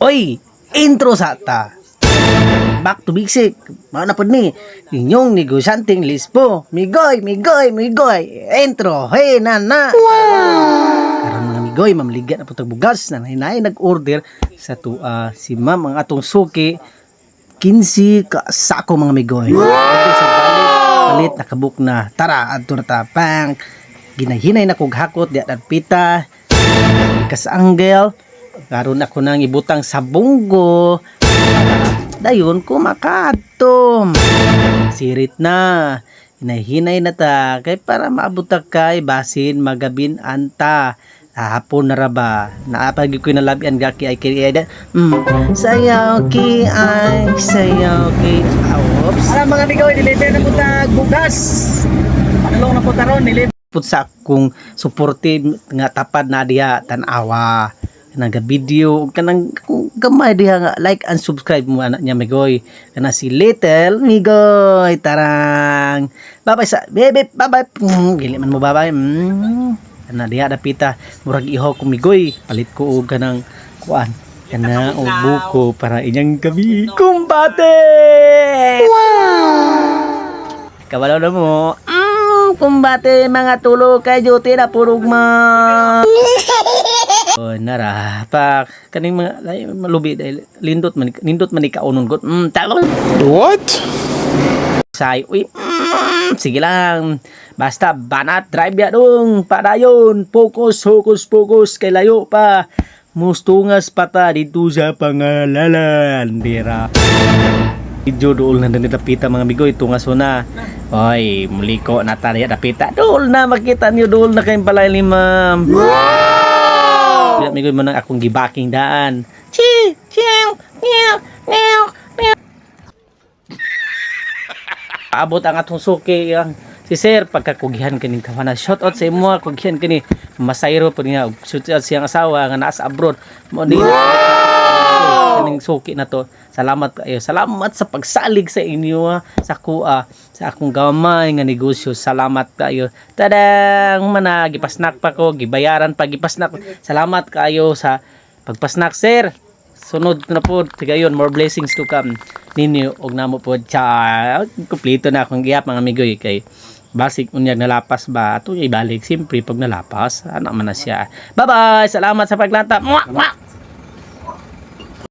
Oy, intro sa ta. Back to basic. Mana pod ni inyong negosyanteng Lispo. Migoy, migoy, migoy. Intro. Hey, nana. Karon mga migoy, mamligat na putag bugas na hinay nag-order sa tua si ma'am ang atong suki 15 ka sako mga migoy. Sa palit nakabuk na. Tara, adto na ta. Pang. Ginahinay na kog hakot di at pita. Kas anggel. Karon ako nang ibutang sa bunggo. Dayon ko makatom. Sirit na. Hinay-hinay na ta. Kay para maabot kay basin magabin anta. Hapon na raba. Naapag ko na labian gaki ay kaya. Sayaw ki ay. Sayaw ki. Oops. Alam mga amigo, niliter na punta bugas. Panalong na punta ron, niliter. Put sa kung supportive nga tapad na diha tanawa. Naga video kanang gamay diha nga like and subscribe mo anak niya migoy kana si Little Migoy tarang bye sa bebe bye gili man mo bye kana diha dapita murag iho ko migoy palit ko og kanang kuan kana og buko para inyang gabi kumbate kabalo na mo kumbate mga tulo kay duty na purugma. Oh, nara pak kaning mga malubi dahil nindot man ikaunon got. Talon. What? Say, uy. Sige lang. Basta banat drive ya dong. Padayon. Focus kay layo pa. Mustungas pata dito sa pangalalan. Dira. Video dool na napita mga migoy tungas na. Oy, muliko na tali napita. Dool na makita niyo dool na kay balay lima. Bila migoy mo nang akong gibaking daan. Paabot ang atong suki ang si sir pagkakugihan kaning kawana. Shout out sa imo kugihan kani masayro po niya. Shout out siyang asawa nga nasa abroad. Mo di kaning suki na to. Salamat kayo. Salamat sa pagsalig sa inyo sa kuha sa akong gamay nga negosyo. Salamat kayo. Tadang mana gipasnak pa ko, gibayaran pa gipasnak. Salamat kayo sa pagpasnak sir. Sunod na po tigayon more blessings to come ninyo og namo po cha kumpleto na akong giyap mga amigoy kay basic unyag nalapas ba ato ibalik simpre pag nalapas ana man na siya. Bye bye. Salamat sa paglanta.